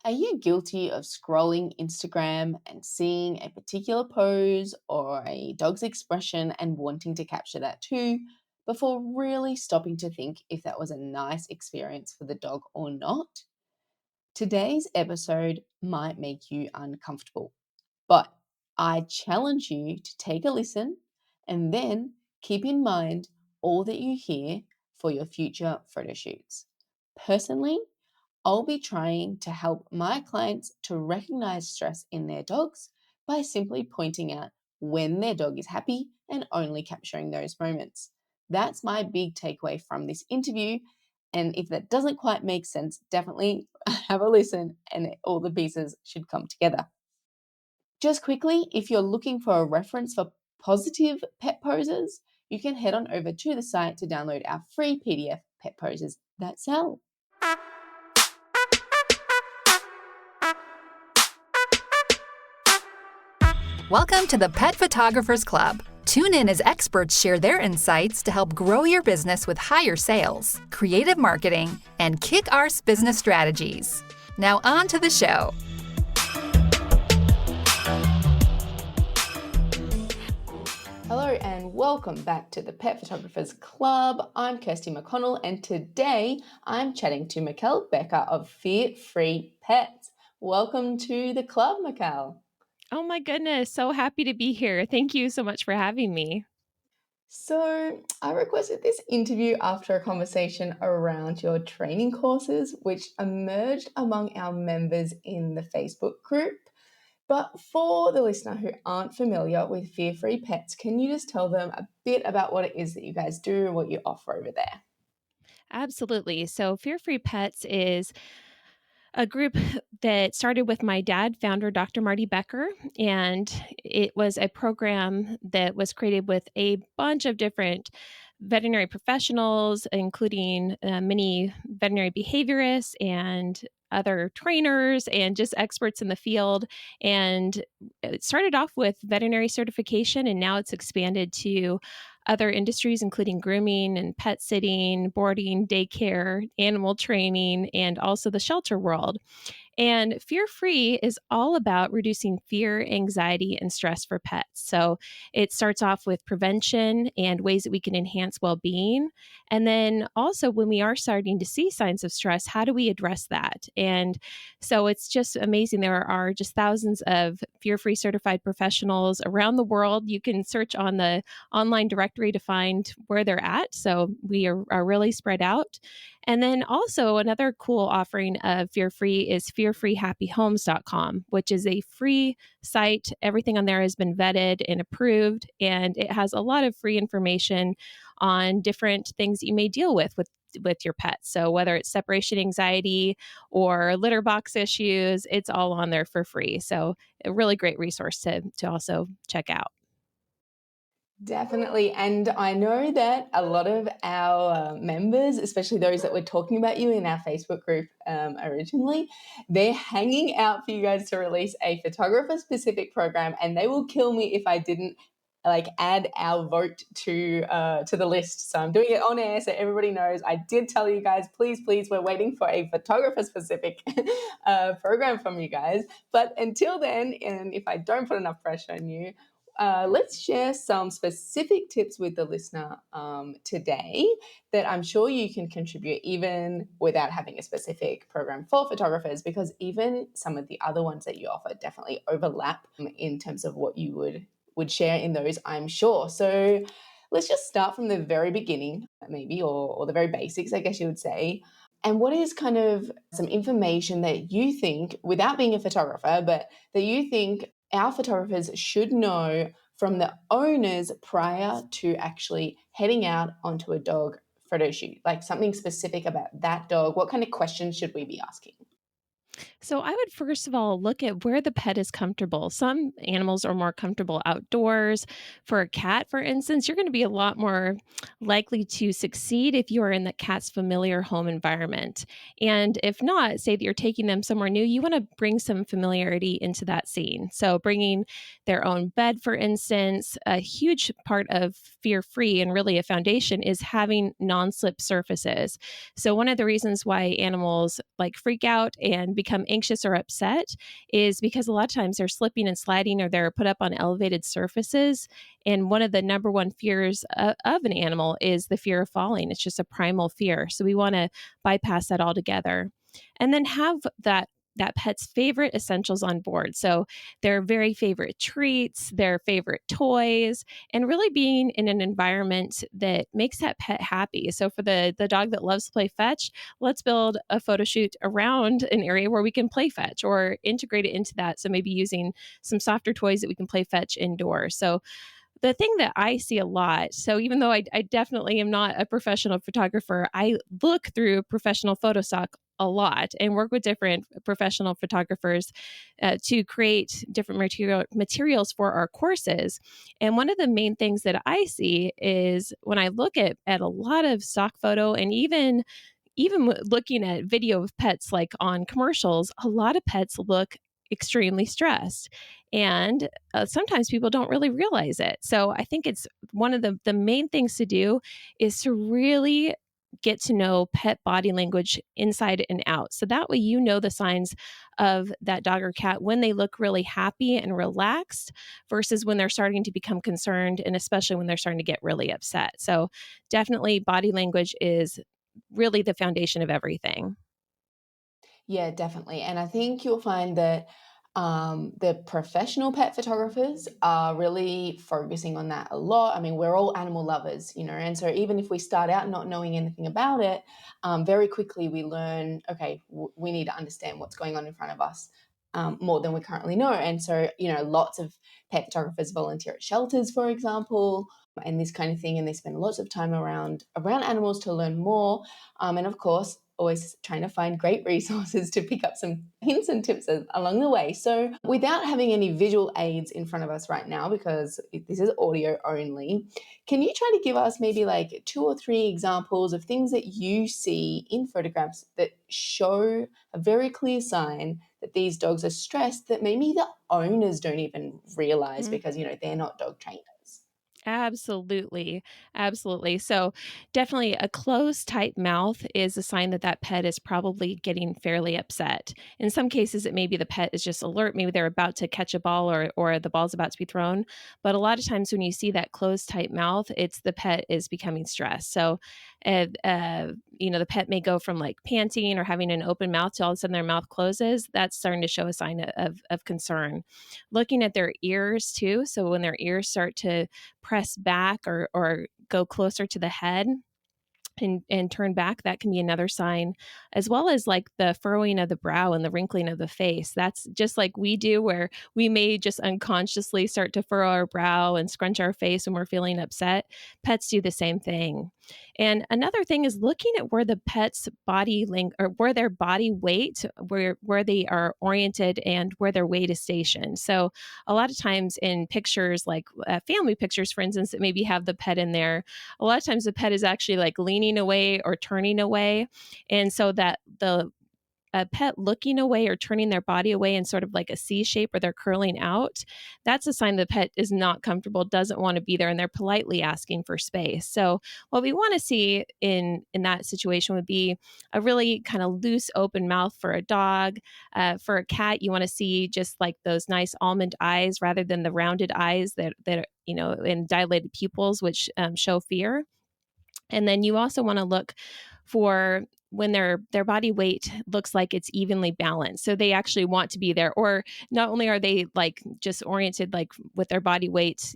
Are you guilty of scrolling Instagram and seeing a particular pose or a dog's expression and wanting to capture that too, before really stopping to think if that was a nice experience for the dog or not? Today's episode might make you uncomfortable, but I challenge you to take a listen and then keep in mind all that you hear for your future photo shoots. Personally, I'll be trying to help my clients to recognize stress in their dogs by simply pointing out when their dog is happy and only capturing those moments. That's my big takeaway from this interview. And if that doesn't quite make sense, definitely have a listen and all the pieces should come together. Just quickly, if you're looking for a reference for positive pet poses, you can head on over to the site to download our free PDF pet poses that sell. Welcome to the Pet Photographers Club. Tune in as experts share their insights to help grow your business with higher sales, creative marketing, and kick-ass business strategies. Now on to the show. Hello and welcome back to the Pet Photographers Club. I'm Kirsty McConnell and today I'm chatting to Mikkel Becker of Fear Free Pets. Welcome to the club, Mikkel. Oh my goodness, so happy to be here. Thank you so much for having me. So, I requested this interview after a conversation around your training courses, which emerged among our members in the Facebook group. But for the listener who aren't familiar with Fear Free Pets, can you just tell them a bit about what it is that you guys do and what you offer over there? Absolutely. So, Fear Free Pets is a group that started with my dad, founder Dr. Marty Becker. And it was a program that was created with a bunch of different veterinary professionals, including many veterinary behaviorists and other trainers and just experts in the field. And it started off with veterinary certification, and now it's expanded to other industries, including grooming and pet sitting, boarding, daycare, animal training, and also the shelter world. And Fear Free is all about reducing fear, anxiety, and stress for pets. So it starts off with prevention and ways that we can enhance well being. And then also, when we are starting to see signs of stress, how do we address that? And so it's just amazing. There are just thousands of Fear Free certified professionals around the world. You can search on the online directory to find where they're at. So we are really spread out. And then also another cool offering of Fear Free is fearfreehappyhomes.com, which is a free site. Everything on there has been vetted and approved, and it has a lot of free information on different things that you may deal with your pets. So whether it's separation anxiety or litter box issues, it's all on there for free. So a really great resource to also check out. Definitely. And I know that a lot of our members, especially those that were talking about you in our Facebook group originally, they're hanging out for you guys to release a photographer specific program, and they will kill me if I didn't add our vote to the list. So I'm doing it on air so everybody knows. I did tell you guys, please, we're waiting for a photographer specific program from you guys. But until then, and if I don't put enough pressure on you, let's share some specific tips with the listener today that I'm sure you can contribute even without having a specific program for photographers, because even some of the other ones that you offer definitely overlap in terms of what you would share in those, I'm sure. So let's just start from the very beginning, maybe, or the very basics, I guess you would say. And what is kind of some information that you think, without being a photographer, but that you think our photographers should know from the owners prior to actually heading out onto a dog photo shoot? Like something specific about that dog. What kind of questions should we be asking? So I would first of all look at where the pet is comfortable. Some animals are more comfortable outdoors. For a cat, for instance, you're going to be a lot more likely to succeed if you are in the cat's familiar home environment. And if not, say that you're taking them somewhere new, you want to bring some familiarity into that scene. So bringing their own bed, for instance, a huge part of Fear Free and really a foundation is having non-slip surfaces. So one of the reasons why animals like freak out and become anxious or upset is because a lot of times they're slipping and sliding or they're put up on elevated surfaces. And one of the number one fears of an animal is the fear of falling. It's just a primal fear. So we want to bypass that altogether. And then have that pet's favorite essentials on board. So their very favorite treats, their favorite toys, and really being in an environment that makes that pet happy. So for the dog that loves to play fetch, let's build a photo shoot around an area where we can play fetch or integrate it into that. So maybe using some softer toys that we can play fetch indoors. So the thing that I see a lot, so even though I definitely am not a professional photographer, I look through professional photo stock a lot and work with different professional photographers to create different materials for our courses. And one of the main things that I see is when I look at a lot of stock photo and even looking at video of pets like on commercials, a lot of pets look extremely stressed. And sometimes people don't really realize it. So I think it's one of the main things to do is to really get to know pet body language inside and out. So that way you know the signs of that dog or cat when they look really happy and relaxed versus when they're starting to become concerned and especially when they're starting to get really upset. So definitely body language is really the foundation of everything. Yeah, definitely. And I think you'll find that the professional pet photographers are really focusing on that a lot. I mean, we're all animal lovers, you know, and so even if we start out not knowing anything about it, very quickly we learn, okay, we need to understand what's going on in front of us. More than we currently know. And so, you know, lots of pet photographers volunteer at shelters, for example, and this kind of thing. And they spend lots of time around animals to learn more. And of course, always trying to find great resources to pick up some hints and tips along the way. So, without having any visual aids in front of us right now, because this is audio only, can you try to give us maybe like two or three examples of things that you see in photographs that show a very clear sign that these dogs are stressed that maybe the owners don't even realize because, you know, they're not dog trainers? Absolutely. Absolutely. So, definitely a closed, tight mouth is a sign that that pet is probably getting fairly upset. In some cases, it may be the pet is just alert. Maybe they're about to catch a ball or the ball's about to be thrown. But a lot of times, when you see that closed, tight mouth, it's the pet is becoming stressed. So, the pet may go from like panting or having an open mouth to all of a sudden their mouth closes. That's starting to show a sign of concern. Looking at their ears too. So, when their ears start to press back or go closer to the head and turn back, that can be another sign, as well as like the furrowing of the brow and the wrinkling of the face. That's just like we do, where we may just unconsciously start to furrow our brow and scrunch our face when we're feeling upset. Pets do the same thing. And another thing is looking at where the pet's body link or where their body weight, where they are oriented and where their weight is stationed. So a lot of times in pictures, like family pictures, for instance, that maybe have the pet in there, a lot of times the pet is actually like leaning away or turning away. And so that the a pet looking away or turning their body away in sort of like a C shape or they're curling out, that's a sign the pet is not comfortable, doesn't want to be there, and they're politely asking for space. So what we want to see in that situation would be a really kind of loose, open mouth for a dog. For a cat, you want to see just like those nice almond eyes rather than the rounded eyes that and dilated pupils, which show fear. And then you also want to look for when their body weight looks like it's evenly balanced. So they actually want to be there. Or not only are they like just oriented like with their body weight,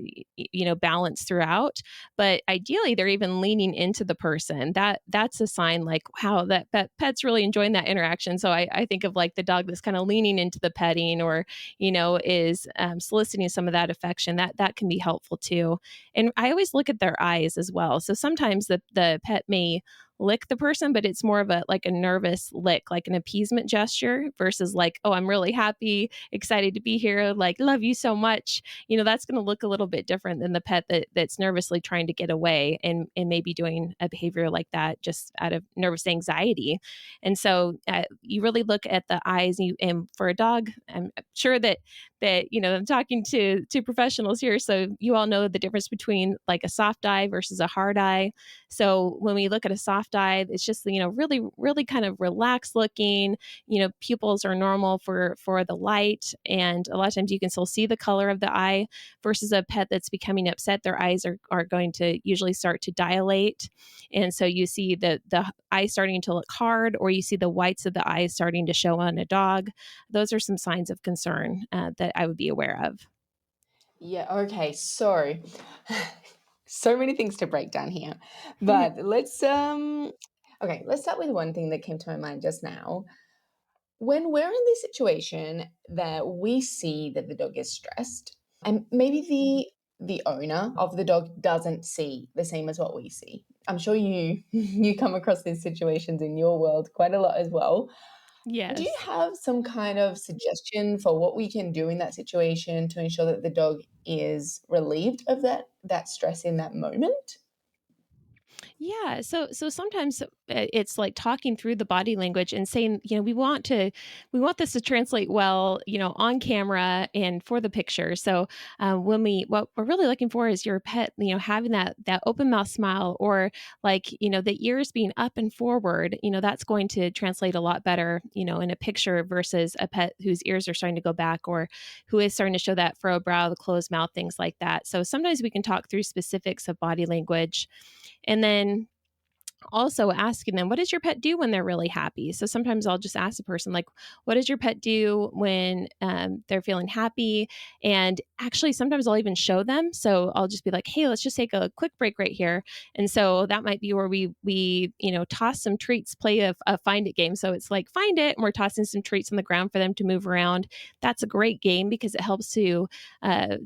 balanced throughout, but ideally they're even leaning into the person. That's a sign like, wow, that pet's really enjoying that interaction. So I think of like the dog that's kind of leaning into the petting or, is soliciting some of that affection. That can be helpful too. And I always look at their eyes as well. So sometimes the pet may lick the person, but it's more of a nervous lick, like an appeasement gesture versus like, oh, I'm really happy, excited to be here, like love you so much. That's going to look a little bit different than the pet that's nervously trying to get away and maybe doing a behavior like that just out of nervous anxiety. And so you really look at the eyes and for a dog, I'm sure that I'm talking to professionals here, so you all know the difference between like a soft eye versus a hard eye. So when we look at a soft eye, it's just, really, really kind of relaxed looking. Pupils are normal for the light. And a lot of times you can still see the color of the eye versus a pet that's becoming upset. Their eyes are going to usually start to dilate. And so you see the eye starting to look hard, or you see the whites of the eyes starting to show on a dog. Those are some signs of concern that I would be aware of. Yeah, okay. So so many things to break down here. But let's start with one thing that came to my mind just now. When we're in this situation that we see that the dog is stressed, and maybe the owner of the dog doesn't see the same as what we see. I'm sure you you come across these situations in your world quite a lot as well. Do you Yes. have some kind of suggestion for what we can do in that situation to ensure that the dog is relieved of that stress in that moment? Yeah, so sometimes it's like talking through the body language and saying, we want this to translate well, on camera and for the picture. So what we're really looking for is your pet, having that open mouth smile, or like, the ears being up and forward. That's going to translate a lot better, in a picture versus a pet whose ears are starting to go back, or who is starting to show that furrow brow, the closed mouth, things like that. So sometimes we can talk through specifics of body language, and then also asking them, what does your pet do when they're really happy? So sometimes I'll just ask a person, like, what does your pet do when they're feeling happy? And actually, sometimes I'll even show them. So I'll just be like, hey, let's just take a quick break right here. And so that might be where we toss some treats, play a find it game. So it's like find it, and we're tossing some treats on the ground for them to move around. That's a great game because it helps to uh,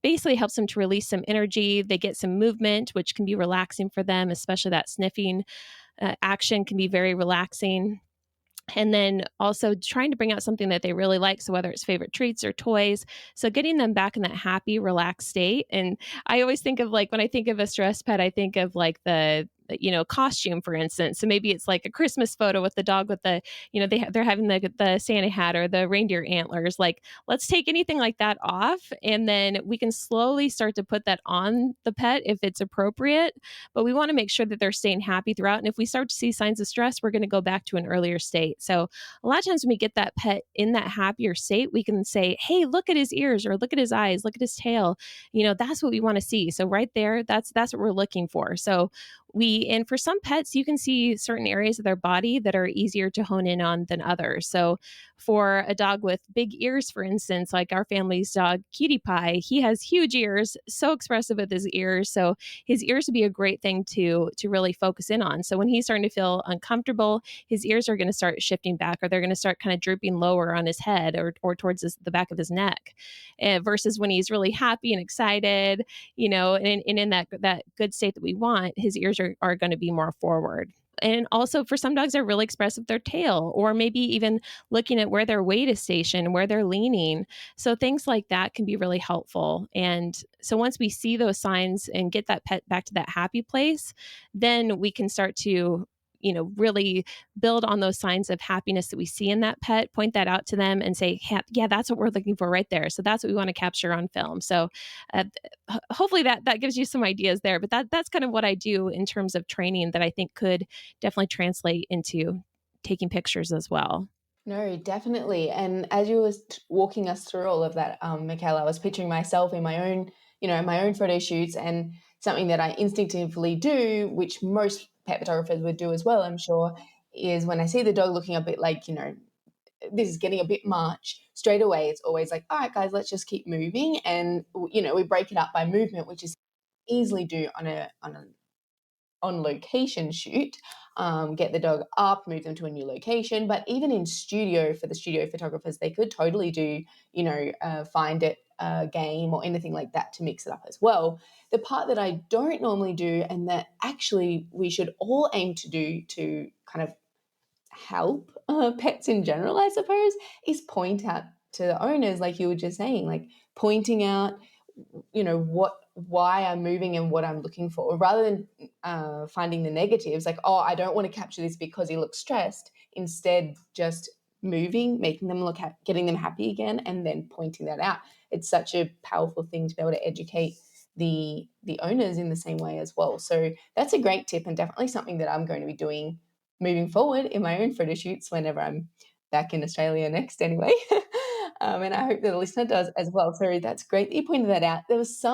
basically helps them to release some energy. They get some movement, which can be relaxing for them, especially that sniffing action can be very relaxing. And then also trying to bring out something that they really like. So whether it's favorite treats or toys, so getting them back in that happy, relaxed state. And I always think of, like, when I think of a stress pet, I think of like the costume, for instance. So maybe it's like a Christmas photo with the dog with the, they're having the Santa hat or the reindeer antlers. Like, let's take anything like that off, and then we can slowly start to put that on the pet if it's appropriate. But we want to make sure that they're staying happy throughout. And if we start to see signs of stress, we're going to go back to an earlier state. So a lot of times when we get that pet in that happier state, we can say, hey, look at his ears, or look at his eyes, look at his tail. That's what we want to see. So right there, that's what we're looking for. So and for some pets, you can see certain areas of their body that are easier to hone in on than others. So for a dog with big ears, for instance, like our family's dog Cutie Pie, he has huge ears, so expressive with his ears. So his ears would be a great thing to really focus in on. So when he's starting to feel uncomfortable, his ears are going to start shifting back, or they're going to start kind of drooping lower on his head, or towards the back of his neck. Versus when he's really happy and excited, and in that good state that we want, his ears are going to be more forward. And also, for some dogs, they're really expressive with their tail, or maybe even looking at where their weight is stationed, where they're leaning. So things like that can be really helpful. And so once we see those signs and get that pet back to that happy place, then we can start to really build on those signs of happiness that we see in that pet, point that out to them and say, yeah, that's what we're looking for right there. So that's what we want to capture on film. So uh, hopefully that gives you some ideas there. But that's kind of what I do in terms of training that I think could definitely translate into taking pictures as well. No, definitely. And as you was walking us through all of that, Michaela, I was picturing myself in my own photo shoots, and something that I instinctively do, which most pet photographers would do as well, I'm sure, is when I see the dog looking a bit like, this is getting a bit much, straight away, it's always like, all right, guys, let's just keep moving. And, we break it up by movement, which is easily do on a on location shoot, get the dog up, move them to a new location. But even in studio, for the studio photographers, they could totally do, find it game or anything like that to mix it up as well. The part that I don't normally do, and that actually we should all aim to do to kind of help pets in general, I suppose, is point out to the owners, like you were just saying, like pointing out, why I'm moving and what I'm looking for, rather than finding the negatives, like, oh, I don't want to capture this because he looks stressed. Instead, just moving, making them look getting them happy again, and then pointing that out. It's such a powerful thing to be able to educate the owners in the same way as well. So that's a great tip, and definitely something that I'm going to be doing moving forward in my own photo shoots whenever I'm back in Australia next anyway. And I hope that the listener does as well. So that's great that you pointed that out. There was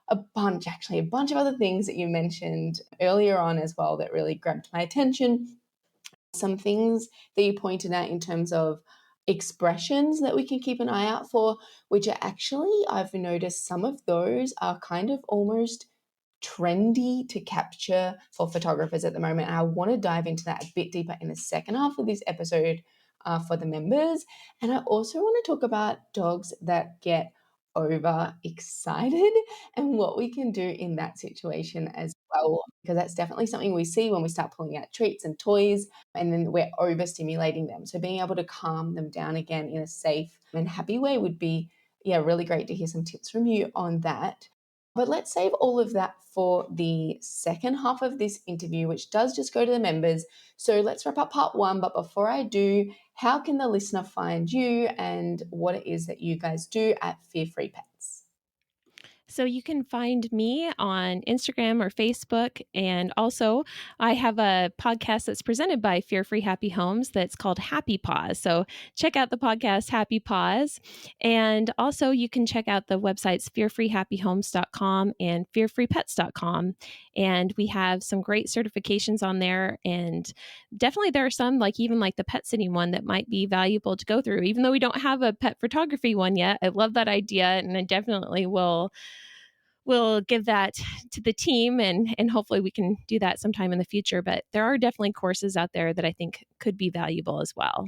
a bunch of other things that you mentioned earlier on as well that really grabbed my attention. Some things that you pointed out in terms of expressions that we can keep an eye out for, which are actually, I've noticed some of those are kind of almost trendy to capture for photographers at the moment. And I want to dive into that a bit deeper in the second half of this episode for the members. And I also want to talk about dogs that get over excited and what we can do in that situation as well, because that's definitely something we see when we start pulling out treats and toys and then we're overstimulating them. So being able to calm them down again in a safe and happy way would be, yeah, really great to hear some tips from you on that. But let's save all of that for the second half of this interview, which does just go to the members. So let's wrap up part one. But before I do, how can the listener find you and what it is that you guys do at Fear Free Pets? So you can find me on Instagram or Facebook. And also, I have a podcast that's presented by Fear Free Happy Homes that's called Happy Paws. So check out the podcast Happy Paws. And also, you can check out the websites fearfreehappyhomes.com and fearfreepets.com. And we have some great certifications on there. And definitely, there are some, like even like the pet sitting one, that might be valuable to go through. Even though we don't have a pet photography one yet, I love that idea. And I definitely will give that to the team, and hopefully we can do that sometime in the future. But there are definitely courses out there that I think could be valuable as well.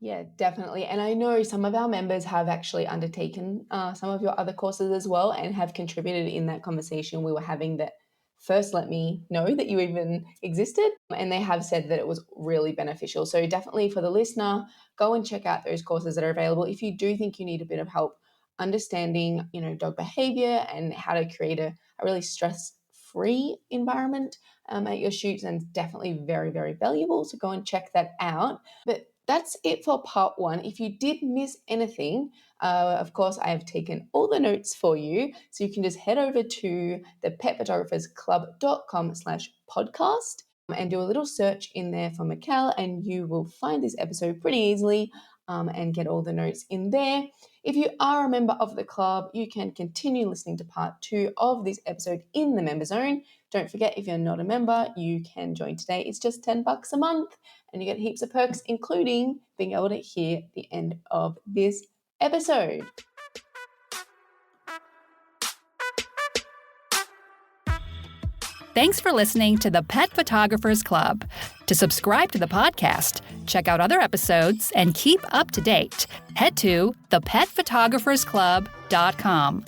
Yeah, definitely. And I know some of our members have actually undertaken some of your other courses as well and have contributed in that conversation we were having that first let me know that you even existed. And they have said that it was really beneficial. So definitely for the listener, go and check out those courses that are available. If you do think you need a bit of help understanding, dog behavior and how to create a really stress-free environment at your shoots, and definitely very, very valuable. So go and check that out. But that's it for part one. If you did miss anything, of course, I have taken all the notes for you. So you can just head over to the petphotographersclub.com/podcast and do a little search in there for Mikkel, and you will find this episode pretty easily and get all the notes in there. If you are a member of the club, you can continue listening to part two of this episode in the member zone. Don't forget, if you're not a member, you can join today. It's just $10 a month and you get heaps of perks, including being able to hear the end of this episode. Thanks for listening to the Pet Photographers Club. To subscribe to the podcast, check out other episodes, and keep up to date, head to thepetphotographersclub.com.